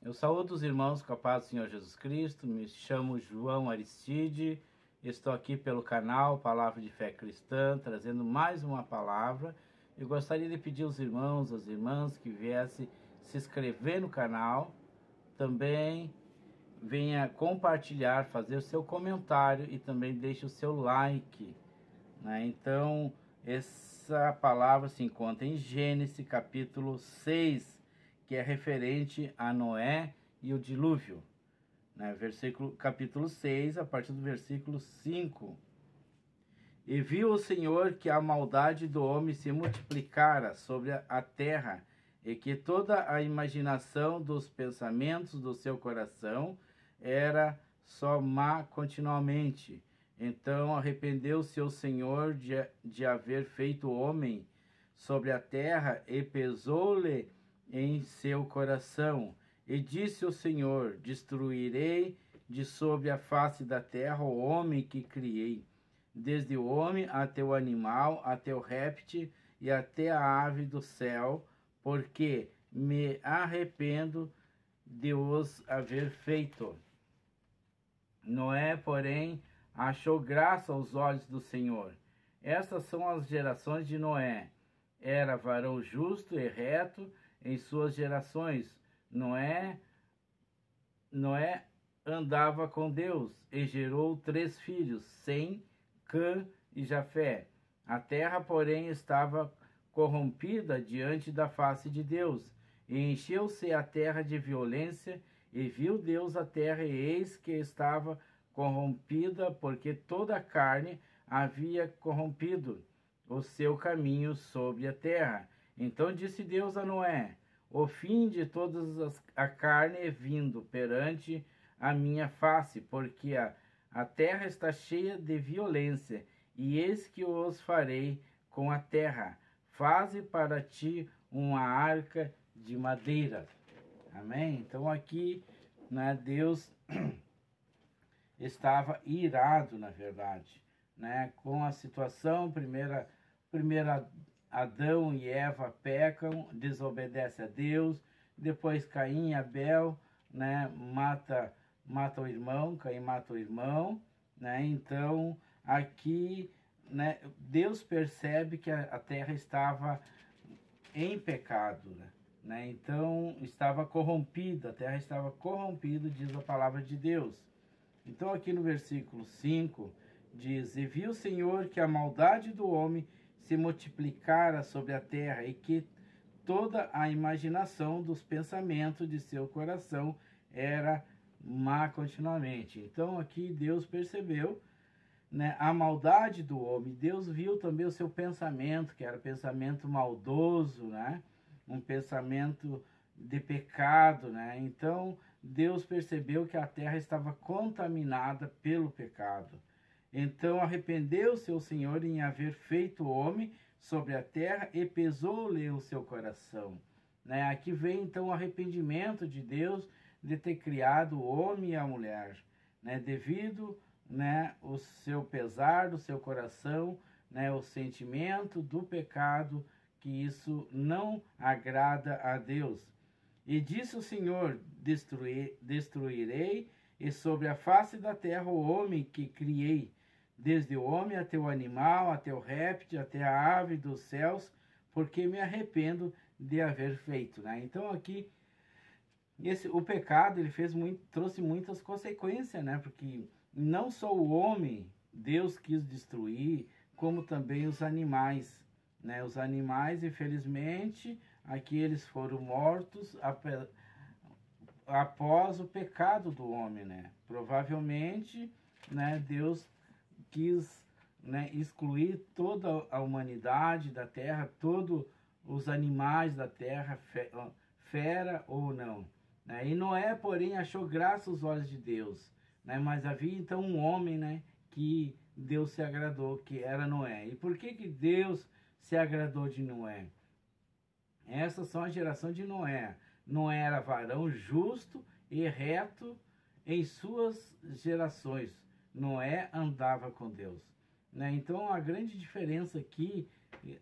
Eu saúdo os irmãos com a paz do Senhor Jesus Cristo. Me chamo João Aristide. Estou aqui pelo canal Palavra de Fé Cristã, trazendo mais uma palavra. Eu gostaria de pedir aos irmãos, às irmãs que viessem se inscrever no canal. Também venha compartilhar, fazer o seu comentário e também deixe o seu like, né? Então, essa palavra se encontra em Gênesis capítulo 6, que é referente a Noé e o dilúvio, né? Capítulo 6, a partir do versículo 5. E viu o Senhor que a maldade do homem se multiplicara sobre a terra, e que toda a imaginação dos pensamentos do seu coração era só má continuamente. Então arrependeu-se o Senhor de haver feito o homem sobre a terra, e pesou-lhe em seu coração. E disse o Senhor: destruirei de sobre a face da terra o homem que criei, desde o homem até o animal, até o réptil e até a ave do céu, porque me arrependo de os haver feito. Noé, porém, achou graça aos olhos do Senhor. Estas são as gerações de Noé. Era varão justo e reto em suas gerações. Noé andava com Deus e gerou 3 filhos, Sem, Cã e Jafé. A terra, porém, estava corrompida diante da face de Deus, e encheu-se a terra de violência, e viu Deus a terra, e eis que estava corrompida, porque toda a carne havia corrompido o seu caminho sobre a terra. Então disse Deus a Noé: o fim de toda a carne é vindo perante a minha face, porque a terra está cheia de violência, e eis que os farei com a terra. Faze para ti uma arca de madeira. Amém? Então aqui, né, Deus estava irado, na verdade, né, com a situação. Primeiro Adão e Eva pecam, desobedecem a Deus. Depois Caim e Abel, né, mata o irmão, Caim mata o irmão, né? Então aqui, né, Deus percebe que a terra estava em pecado, né? Então estava corrompida, a terra estava corrompida, diz a palavra de Deus. Então aqui no versículo 5 diz: e viu o Senhor que a maldade do homem se multiplicara sobre a terra, e que toda a imaginação dos pensamentos de seu coração era má continuamente. Então aqui Deus percebeu, né, a maldade do homem. Deus viu também o seu pensamento, que era pensamento maldoso, né? Um pensamento de pecado, né? Então Deus percebeu que a terra estava contaminada pelo pecado. Então arrependeu-se o Senhor em haver feito o homem sobre a terra, e pesou-lhe o seu coração, né? Aqui vem então o arrependimento de Deus de ter criado o homem e a mulher, né? Devido, né, o seu pesar do seu coração, né, o sentimento do pecado, que isso não agrada a Deus. E disse o Senhor: destruirei e sobre a face da terra o homem que criei, desde o homem até o animal, até o réptil, até a ave dos céus, porque me arrependo de haver feito, né? Então aqui o pecado ele trouxe muitas consequências, né? Porque não só o homem Deus quis destruir, como também os animais, né? Os animais, infelizmente, aqui eles foram mortos após o pecado do homem, né? Provavelmente, né, Deus quis, né, excluir toda a humanidade da terra, todos os animais da terra, fera ou não, né? E Noé, porém, achou graça aos olhos de Deus, né? Mas havia então um homem, né, que Deus se agradou, que era Noé. E por que Deus se agradou de Noé? Essas são a geração de Noé. Noé era varão justo e reto em suas gerações. Noé andava com Deus, né? Então a grande diferença aqui,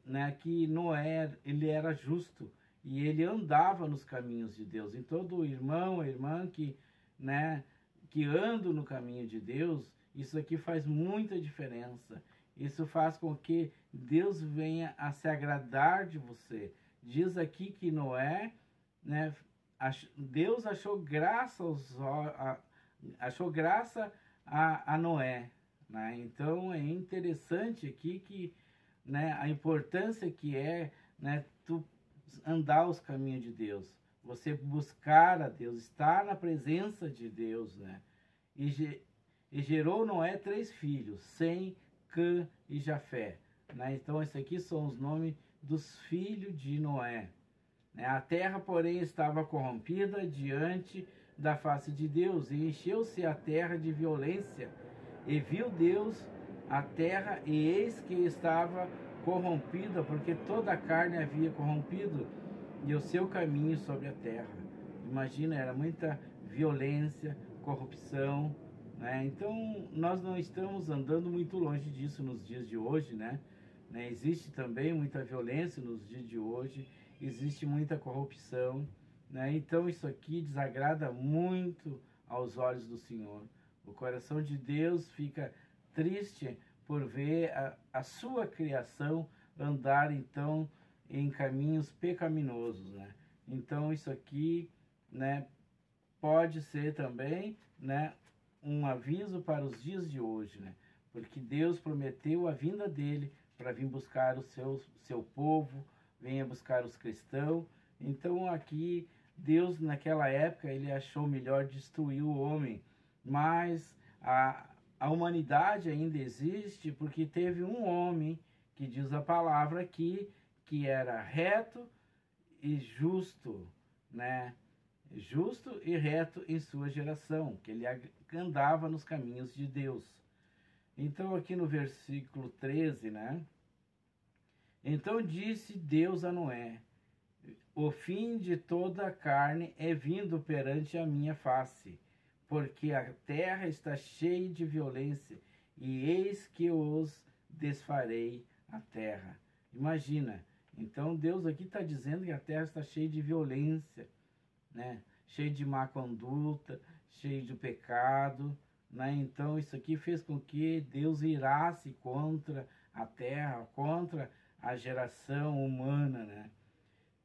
né, que Noé ele era justo e ele andava nos caminhos de Deus. E todo irmão, irmã que, né, que anda no caminho de Deus, isso aqui faz muita diferença. Isso faz com que Deus venha a se agradar de você. Diz aqui que Noé, né, Deus achou graça a Noé, né? Então é interessante aqui que, né, a importância que é, né, tu andar os caminhos de Deus, você buscar a Deus, estar na presença de Deus, né? E gerou Noé 3 filhos, Sem, Cã e Jafé, né? Então esses aqui são os nomes dos filhos de Noé. A terra, porém, estava corrompida diante da face de Deus, e encheu-se a terra de violência. E viu Deus a terra, e eis que estava corrompida, porque toda a carne havia corrompido, e o seu caminho sobre a terra. Imagina, era muita violência, corrupção, né? Então, nós não estamos andando muito longe disso nos dias de hoje, né? Existe também muita violência nos dias de hoje, existe muita corrupção, né? Então isso aqui desagrada muito aos olhos do Senhor. O coração de Deus fica triste por ver a sua criação andar então em caminhos pecaminosos, né? Então isso aqui, né, pode ser também, né, um aviso para os dias de hoje, né? Porque Deus prometeu a vinda dele para vir buscar o seu povo, venha buscar os cristãos. Então aqui Deus naquela época ele achou melhor destruir o homem, mas a humanidade ainda existe porque teve um homem que diz a palavra aqui que era reto e justo, né? Justo e reto em sua geração, que ele andava nos caminhos de Deus. Então aqui no versículo 13, né? Então disse Deus a Noé: o fim de toda a carne é vindo perante a minha face, porque a terra está cheia de violência, e eis que os desfarei a terra. Imagina, então Deus aqui está dizendo que a terra está cheia de violência, né? Cheia de má conduta, cheia de pecado, né? Então isso aqui fez com que Deus irasse contra a terra, contra a geração humana, né?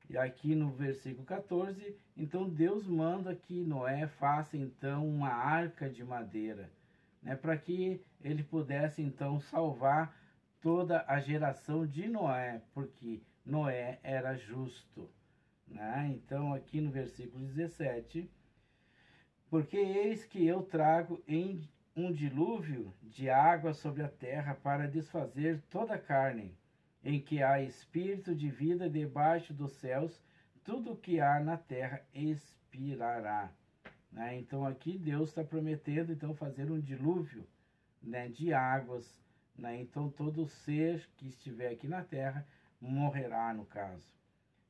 E aqui no versículo 14, então Deus manda que Noé faça então uma arca de madeira, né? Para que ele pudesse então salvar toda a geração de Noé, porque Noé era justo, né? Então aqui no versículo 17, porque eis que eu trago em um dilúvio de água sobre a terra para desfazer toda a carne, em que há espírito de vida debaixo dos céus, tudo o que há na terra expirará, né? Então aqui Deus está prometendo então fazer um dilúvio, né, de águas, né? Então todo ser que estiver aqui na terra morrerá, no caso.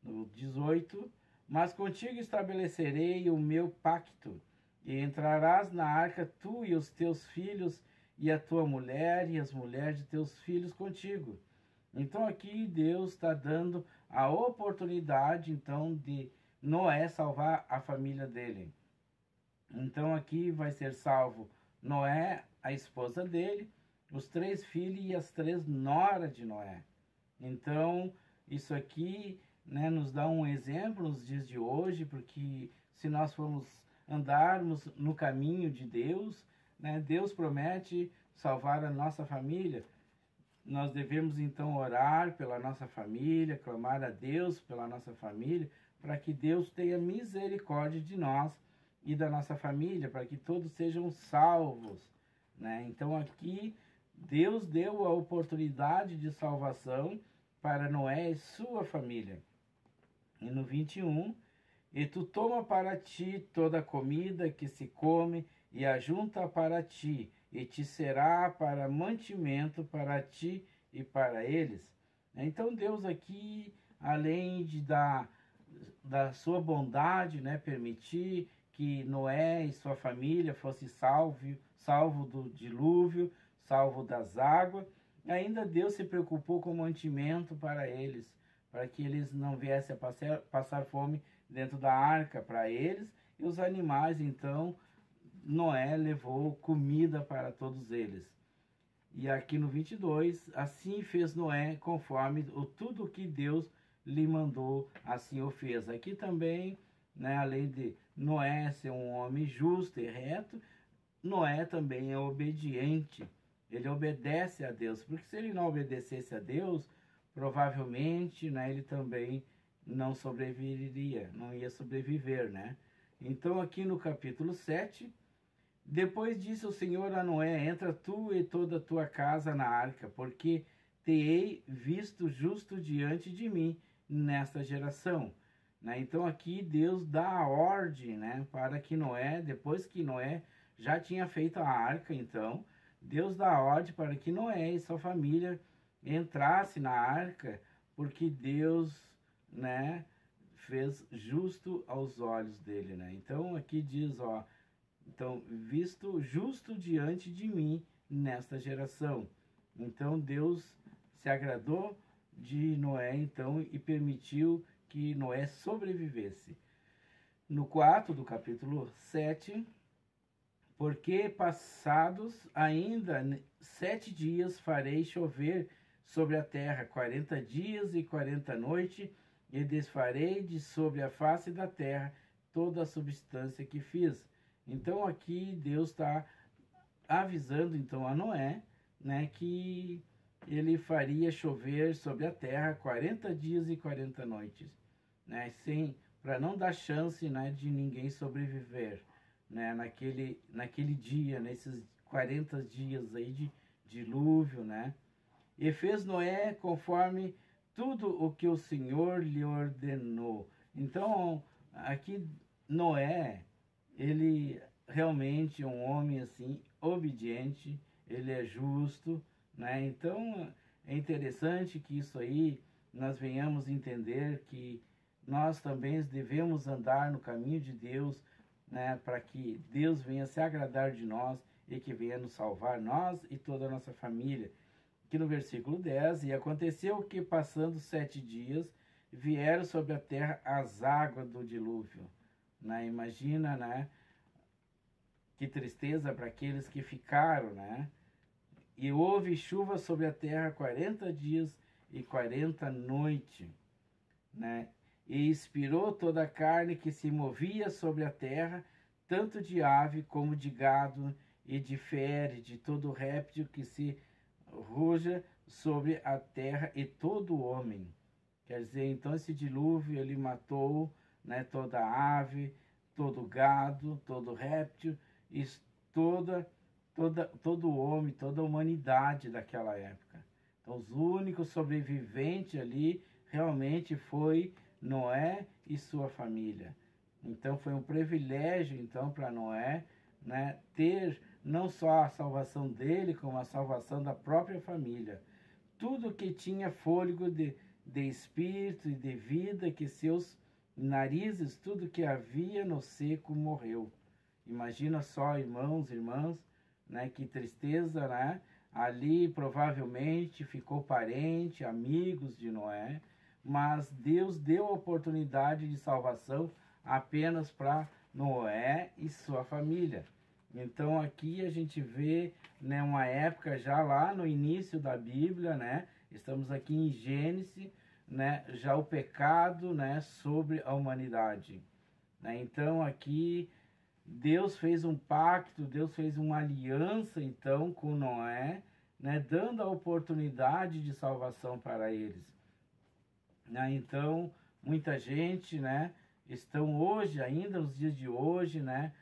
No 18, mas contigo estabelecerei o meu pacto, e entrarás na arca tu e os teus filhos, e a tua mulher, e as mulheres de teus filhos contigo. Então aqui Deus está dando a oportunidade então de Noé salvar a família dele. Então aqui vai ser salvo Noé, a esposa dele, os 3 filhos e as 3 noras de Noé. Então isso aqui, né, nos dá um exemplo nos dias de hoje, porque se nós formos andarmos no caminho de Deus, né, Deus promete salvar a nossa família. Nós devemos então orar pela nossa família, clamar a Deus pela nossa família, para que Deus tenha misericórdia de nós e da nossa família, para que todos sejam salvos, né? Então aqui Deus deu a oportunidade de salvação para Noé e sua família. E no 21, e tu toma para ti toda a comida que se come e ajunta para ti, e te será para mantimento para ti e para eles. Então Deus aqui, além de da sua bondade, né, permitir que Noé e sua família fosse salvo do dilúvio, salvo das águas, ainda Deus se preocupou com mantimento para eles, para que eles não viessem a passar fome dentro da arca para eles e os animais. Então Noé levou comida para todos eles. E aqui no 22, assim fez Noé conforme tudo que Deus lhe mandou, assim o fez. Aqui também, né, além de Noé ser um homem justo e reto, Noé também é obediente. Ele obedece a Deus, porque se ele não obedecesse a Deus, provavelmente, né, ele também não sobreviveria, não ia sobreviver, né? Então aqui no capítulo 7, depois disse o Senhor a Noé: entra tu e toda a tua casa na arca, porque te hei visto justo diante de mim nesta geração. Né? Então aqui Deus dá a ordem, né, para que Noé, depois que Noé já tinha feito a arca, então Deus dá a ordem para que Noé e sua família entrasse na arca, porque Deus, né, fez justo aos olhos dele, né? Então aqui diz, ó, então, visto justo diante de mim nesta geração. Então Deus se agradou de Noé, então, e permitiu que Noé sobrevivesse. No 4 do capítulo 7, porque passados ainda 7 dias farei chover sobre a terra 40 dias e 40 noites, e desfarei de sobre a face da terra toda a substância que fiz. Então aqui Deus está avisando então a Noé, né, que ele faria chover sobre a terra 40 dias e 40 noites, né, para não dar chance, né, de ninguém sobreviver, né, naquele dia, nesses 40 dias aí de dilúvio, né? E fez Noé conforme tudo o que o Senhor lhe ordenou. Então aqui Noé, ele realmente é um homem assim obediente, ele é justo, né? Então é interessante que isso aí nós venhamos entender que nós também devemos andar no caminho de Deus, né, para que Deus venha se agradar de nós e que venha nos salvar, nós e toda a nossa família. Aqui no versículo 10, e aconteceu que passando 7 dias vieram sobre a terra as águas do dilúvio. Né? Imagina, né? Que tristeza para aqueles que ficaram, né? E houve chuva sobre a terra 40 dias e 40 noites, né? E expirou toda a carne que se movia sobre a terra, tanto de ave como de gado e de fere, de todo réptil que se ruja sobre a terra e todo homem. Quer dizer, então esse dilúvio ele matou, né, toda ave, todo gado, todo réptil, e todo homem, toda a humanidade daquela época. Então os únicos sobreviventes ali realmente foi Noé e sua família. Então foi um privilégio então para Noé, né, ter não só a salvação dele, como a salvação da própria família. Tudo que tinha fôlego de espírito e de vida, que seus narizes, tudo que havia no seco morreu. Imagina só, irmãos, irmãs, né, que tristeza, né? Ali provavelmente ficou parente, amigos de Noé, mas Deus deu a oportunidade de salvação apenas para Noé e sua família. Então aqui a gente vê, né, uma época já lá no início da Bíblia, né? Estamos aqui em Gênesis, né, já o pecado, né, sobre a humanidade. Né? Então aqui Deus fez um pacto, Deus fez uma aliança então com Noé, né, dando a oportunidade de salvação para eles. Né? Então muita gente, né, estão hoje, ainda nos dias de hoje, né,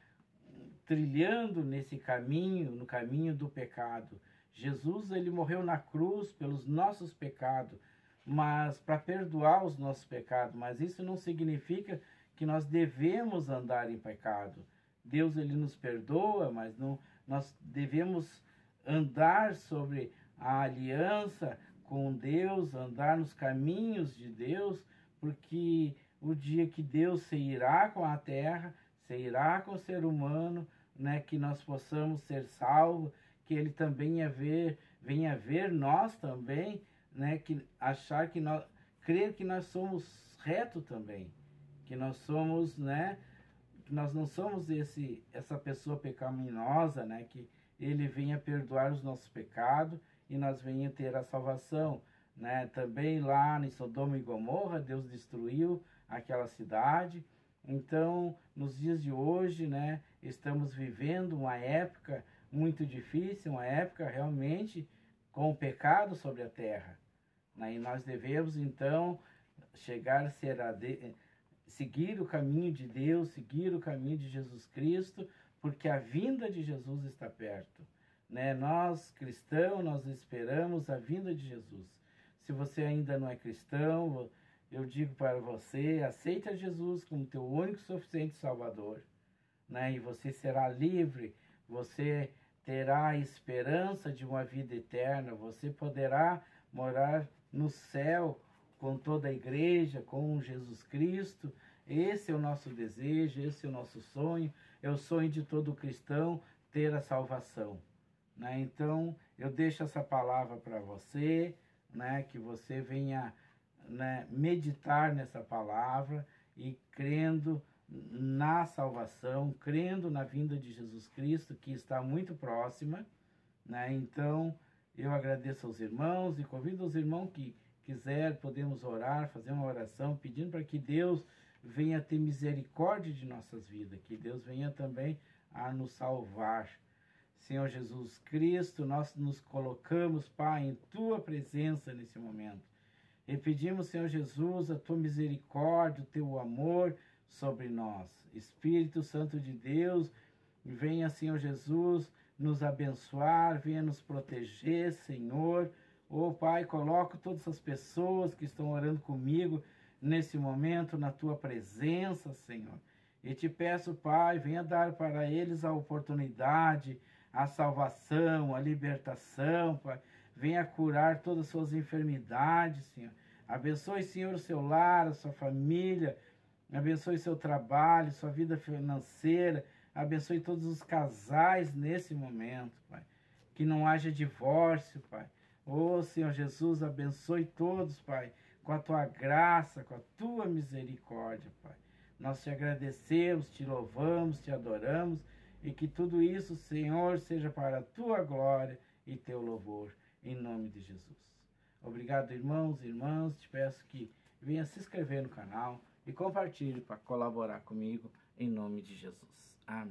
trilhando nesse caminho, no caminho do pecado. Jesus, ele morreu na cruz pelos nossos pecados, mas para perdoar os nossos pecados, mas isso não significa que nós devemos andar em pecado. Deus, ele nos perdoa, mas não, nós devemos andar sobre a aliança com Deus, andar nos caminhos de Deus, porque o dia que Deus se irá com a terra, se irá com o ser humano, né, que nós possamos ser salvos, que ele também venha ver nós também, né, que achar que nós crer que nós somos reto também, que nós somos, né, que nós não somos essa pessoa pecaminosa, né, que ele venha perdoar os nossos pecados e nós venha ter a salvação, né? Também lá em Sodoma e Gomorra, Deus destruiu aquela cidade. Então, nos dias de hoje, né, estamos vivendo uma época muito difícil, uma época realmente com o pecado sobre a terra, né? E nós devemos, então, chegar a ser seguir o caminho de Deus, seguir o caminho de Jesus Cristo, porque a vinda de Jesus está perto, né? Nós, cristãos, nós esperamos a vinda de Jesus. Se você ainda não é cristão, eu digo para você, aceita Jesus como teu único e suficiente Salvador, né? E você será livre, você terá a esperança de uma vida eterna, você poderá morar no céu com toda a igreja, com Jesus Cristo. Esse é o nosso desejo, esse é o nosso sonho, é o sonho de todo cristão ter a salvação, né? Então, eu deixo essa palavra para você, né? Que você venha, né, meditar nessa palavra e crendo na salvação, crendo na vinda de Jesus Cristo, que está muito próxima, né? Então, eu agradeço aos irmãos e convido os irmãos que quiser, podemos orar, fazer uma oração, pedindo para que Deus venha ter misericórdia de nossas vidas, que Deus venha também a nos salvar. Senhor Jesus Cristo, nós nos colocamos, Pai, em Tua presença nesse momento. E pedimos, Senhor Jesus, a Tua misericórdia, o Teu amor sobre nós. Espírito Santo de Deus, venha, Senhor Jesus, nos abençoar, venha nos proteger, Senhor. Oh, Pai, coloco todas as pessoas que estão orando comigo nesse momento na Tua presença, Senhor. E te peço, Pai, venha dar para eles a oportunidade, a salvação, a libertação, Pai. Venha curar todas as suas enfermidades, Senhor. Abençoe, Senhor, o seu lar, a sua família. Abençoe seu trabalho, sua vida financeira. Abençoe todos os casais nesse momento, Pai. Que não haja divórcio, Pai. Oh, Senhor Jesus, abençoe todos, Pai, com a Tua graça, com a Tua misericórdia, Pai. Nós te agradecemos, te louvamos, te adoramos e que tudo isso, Senhor, seja para a Tua glória e Teu louvor, em nome de Jesus. Obrigado, irmãos e irmãs. Te peço que venha se inscrever no canal e compartilhe para colaborar comigo, em nome de Jesus. Amém.